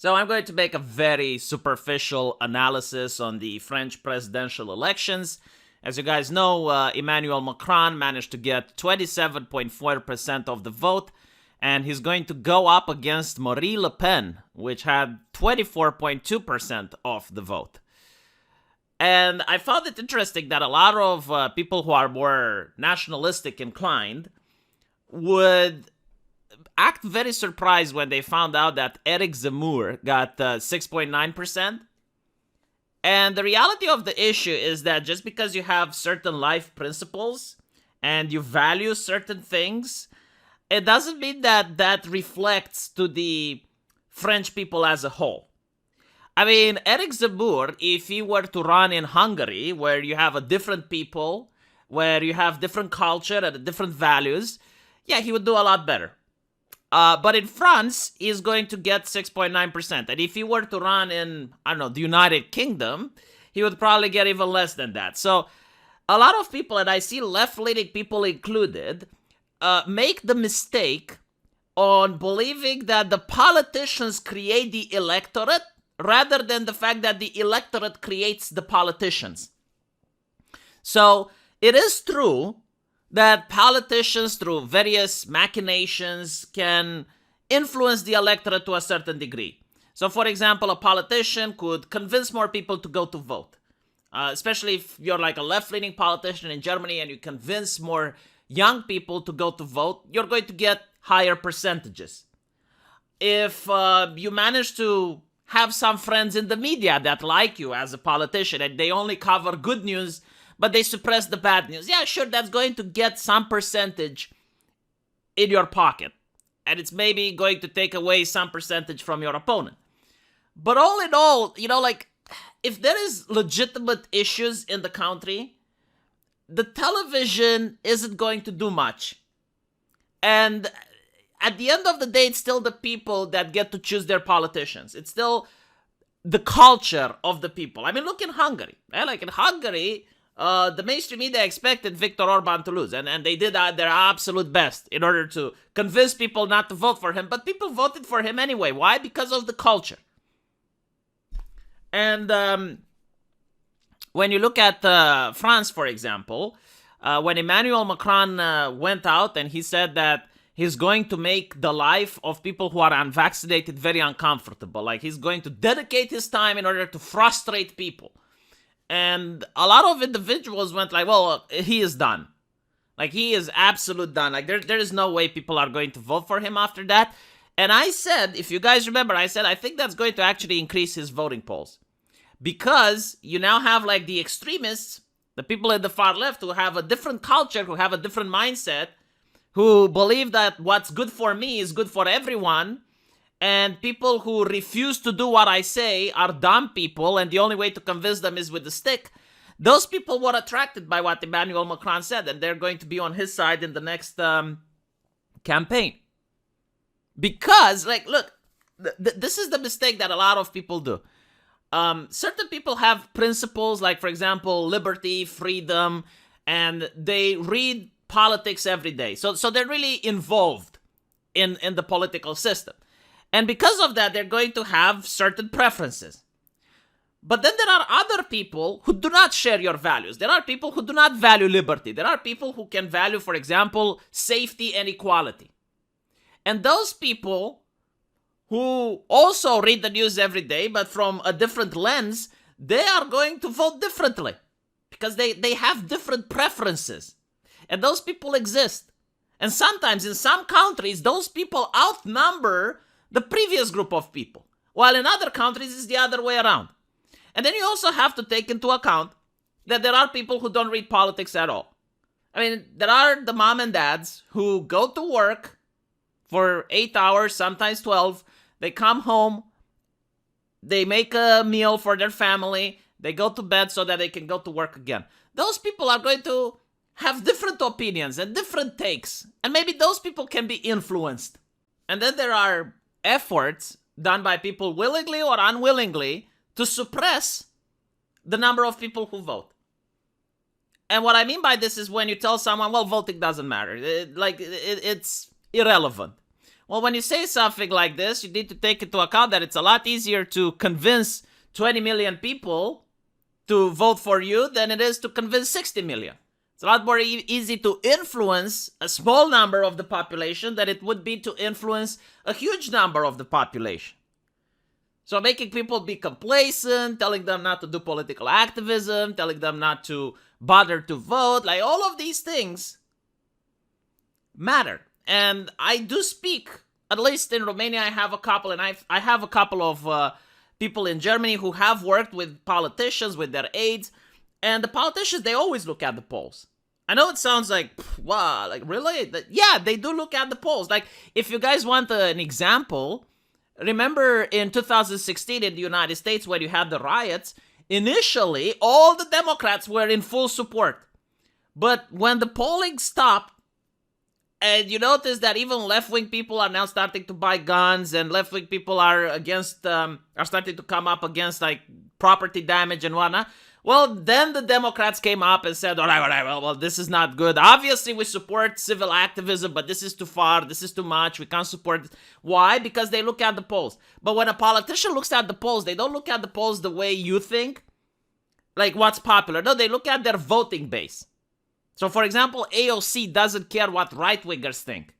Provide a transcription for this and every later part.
So I'm going to make a very superficial analysis on the French presidential elections. As you guys know, Emmanuel Macron managed to get 27.4% of the vote, and he's going to go up against Marine Le Pen, which had 24.2% of the vote. And I found it interesting that a lot of people who are more nationalistic inclined would act very surprised when they found out that Eric Zemmour got 6.9%. And the reality of the issue is that just because you have certain life principles and you value certain things, it doesn't mean that that reflects to the French people as a whole. I mean, Eric Zemmour, if he were to run in Hungary, where you have a different people, where you have different culture and different values, yeah, he would do a lot better. But in France, he's going to get 6.9%. And if he were to run in, I don't know, the United Kingdom, he would probably get even less than that. So a lot of people, and I see left-leaning people included, make the mistake on believing that the politicians create the electorate rather than the fact that the electorate creates the politicians. So it is true that politicians, through various machinations, can influence the electorate to a certain degree. So, for example, a politician could convince more people to go to vote. Especially if you're like a left-leaning politician in Germany and you convince more young people to go to vote, you're going to get higher percentages. If you manage to have some friends in the media that like you as a politician and they only cover good news, but they suppress the bad news, yeah, sure, that's going to get some percentage in your pocket. And it's maybe going to take away some percentage from your opponent. But all in all, like, if there is legitimate issues in the country, the television isn't going to do much. And at the end of the day, it's still the people that get to choose their politicians. It's still the culture of the people. I mean, look in Hungary. Right? Like in Hungary, the mainstream media expected Viktor Orban to lose. And they did their absolute best in order to convince people not to vote for him. But people voted for him anyway. Why? Because of the culture. And when you look at France, for example, when Emmanuel Macron went out and he said that he's going to make the life of people who are unvaccinated very uncomfortable. Like, he's going to dedicate his time in order to frustrate people. And a lot of individuals went like, well, he is done. Like, he is absolute done. Like, there is no way people are going to vote for him after that. And I said, if you guys remember, I said, I think that's going to actually increase his voting polls. Because you now have, like, the extremists, the people at the far left who have a different culture, who have a different mindset, who believe that what's good for me is good for everyone, and people who refuse to do what I say are dumb people, and the only way to convince them is with a stick. Those people were attracted by what Emmanuel Macron said, and they're going to be on his side in the next campaign. Because, like, look, this is the mistake that a lot of people do. Certain people have principles, like, for example, liberty, freedom, and they read politics every day. So they're really involved in the political system. And because of that, they're going to have certain preferences. But then there are other people who do not share your values. There are people who do not value liberty. There are people who can value, for example, safety and equality. And those people who also read the news every day, but from a different lens, they are going to vote differently. Because they have different preferences. And those people exist. And sometimes in some countries, those people outnumber the previous group of people. While in other countries, it's the other way around. And then you also have to take into account that there are people who don't read politics at all. I mean, there are the mom and dads who go to work for 8 hours, sometimes 12. They come home. They make a meal for their family. They go to bed so that they can go to work again. Those people are going to have different opinions and different takes. And maybe those people can be influenced. And then there are efforts done by people willingly or unwillingly to suppress the number of people who vote. And what I mean by this is when you tell someone, well, voting doesn't matter. It's irrelevant. Well, when you say something like this, you need to take into account that it's a lot easier to convince 20 million people to vote for you than it is to convince 60 million. It's a lot more easy to influence a small number of the population than it would be to influence a huge number of the population. So making people be complacent, telling them not to do political activism, telling them not to bother to vote, like all of these things matter. And I do speak, at least in Romania, I have a couple, and I have a couple of people in Germany who have worked with politicians, with their aides, and the politicians, they always look at the polls. I know it sounds like, wow, like really? Yeah, they do look at the polls. Like, if you guys want an example, remember in 2016 in the United States when you had the riots, initially all the Democrats were in full support. But when the polling stopped, and you notice that even left-wing people are now starting to buy guns, and left-wing people are starting to come up against like property damage and whatnot. Well, then the Democrats came up and said, all right, well, this is not good. Obviously, we support civil activism, but this is too far. This is too much. We can't support it. Why? Because they look at the polls. But when a politician looks at the polls, they don't look at the polls the way you think, like what's popular. No, they look at their voting base. So, for example, AOC doesn't care what right-wingers think.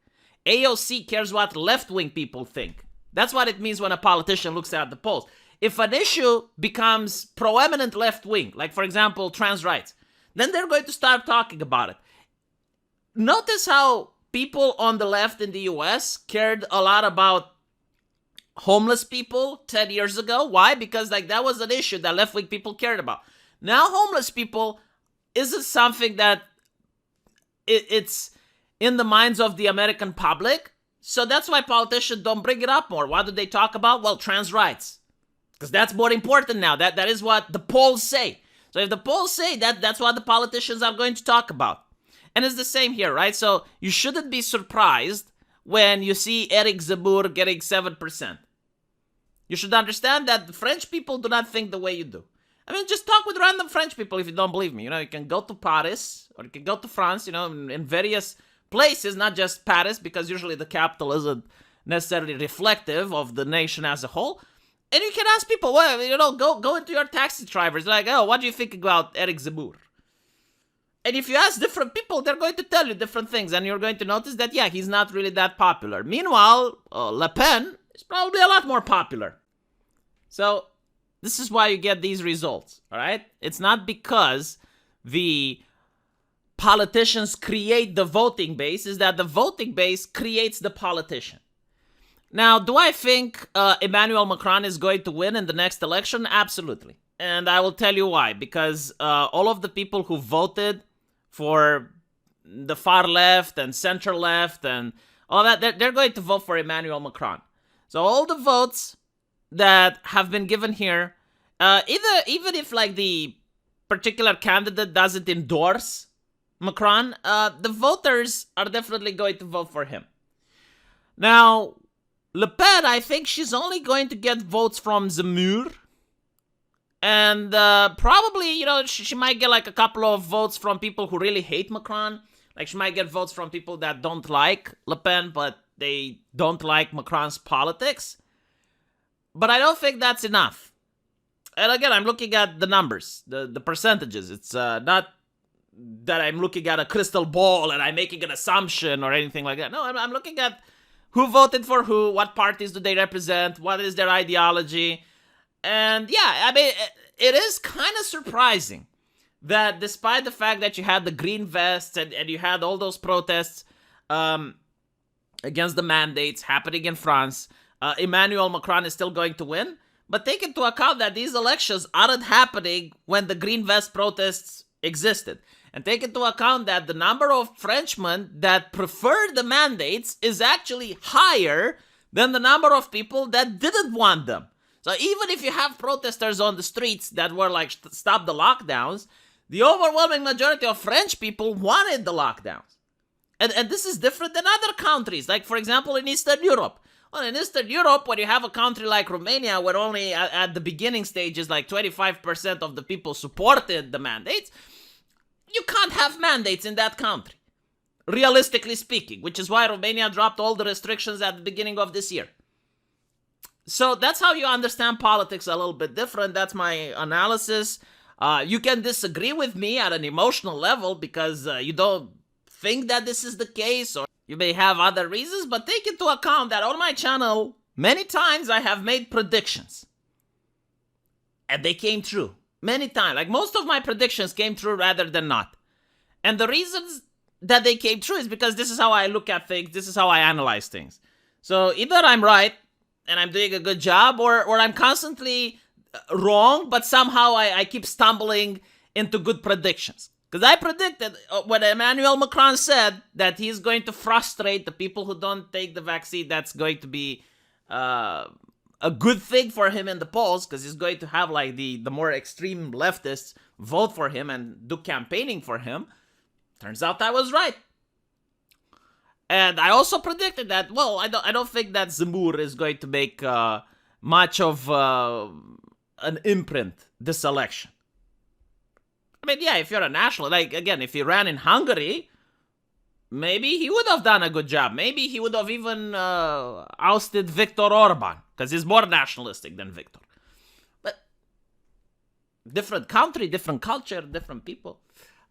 AOC cares what left-wing people think. That's what it means when a politician looks at the polls. If an issue becomes proeminent left-wing, like, for example, trans rights, then they're going to start talking about it. Notice how people on the left in the US cared a lot about homeless people 10 years ago. Why? Because like that was an issue that left-wing people cared about. Now homeless people isn't something that it's in the minds of the American public. So that's why politicians don't bring it up more. What do they talk about? Well, trans rights. Because that's more important now. That is what the polls say. So if the polls say that, that's what the politicians are going to talk about. And it's the same here, right? So you shouldn't be surprised when you see Eric Zemmour getting 7%. You should understand that the French people do not think the way you do. I mean, just talk with random French people if you don't believe me. You know, you can go to Paris or you can go to France, you know, in various places, not just Paris, because usually the capital isn't necessarily reflective of the nation as a whole. And you can ask people, well, you know, go into your taxi drivers. Like, oh, what do you think about Eric Zemmour? And if you ask different people, they're going to tell you different things. And you're going to notice that, yeah, he's not really that popular. Meanwhile, Le Pen is probably a lot more popular. So this is why you get these results, all right? It's not because the politicians create the voting base, it's that the voting base creates the politician. Now, do I think Emmanuel Macron is going to win in the next election? Absolutely. And I will tell you why. Because all of the people who voted for the far left and center left and all that, they're going to vote for Emmanuel Macron. So all the votes that have been given here, even if like the particular candidate doesn't endorse Macron, the voters are definitely going to vote for him. Now, Le Pen, I think she's only going to get votes from Zemmour. And probably, you know, she might get like a couple of votes from people who really hate Macron. Like she might get votes from people that don't like Le Pen, but they don't like Macron's politics. But I don't think that's enough. And again, I'm looking at the numbers, the percentages. It's not that I'm looking at a crystal ball and I'm making an assumption or anything like that. No, I'm looking at who voted for who, what parties do they represent, what is their ideology. And yeah, I mean, it is kind of surprising that despite the fact that you had the green vests and you had all those protests against the mandates happening in France, Emmanuel Macron is still going to win. But take into account that these elections aren't happening when the green vest protests existed. And take into account that the number of Frenchmen that prefer the mandates is actually higher than the number of people that didn't want them. So even if you have protesters on the streets that were like, stop the lockdowns, the overwhelming majority of French people wanted the lockdowns. And this is different than other countries, like for example in Eastern Europe. Well, in Eastern Europe, when you have a country like Romania, where only at the beginning stages, like 25% of the people supported the mandates, you can't have mandates in that country. realistically speaking, which is why Romania dropped all the restrictions at the beginning of this year. So that's how you understand politics a little bit different. That's my analysis. You can disagree with me at an emotional level because you don't think that this is the case, or you may have other reasons, but take into account that on my channel, many times I have made predictions. And they came true. Many times. Like most of my predictions came true rather than not. And the reasons that they came true is because this is how I look at things. This is how I analyze things. So either I'm right and I'm doing a good job, or I'm constantly wrong, but somehow I keep stumbling into good predictions. Because I predicted when Emmanuel Macron said that he's going to frustrate the people who don't take the vaccine, that's going to be a good thing for him in the polls, because he's going to have like the more extreme leftists vote for him and do campaigning for him. Turns out I was right. And I also predicted that, well, I don't think that Zemmour is going to make much of an imprint this election. I mean, yeah, if you're a national, like, again, if he ran in Hungary, maybe he would have done a good job. Maybe he would have even ousted Viktor Orban, because he's more nationalistic than Viktor. But different country, different culture, different people.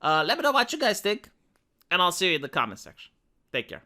Let me know what you guys think, and I'll see you in the comment section. Take care.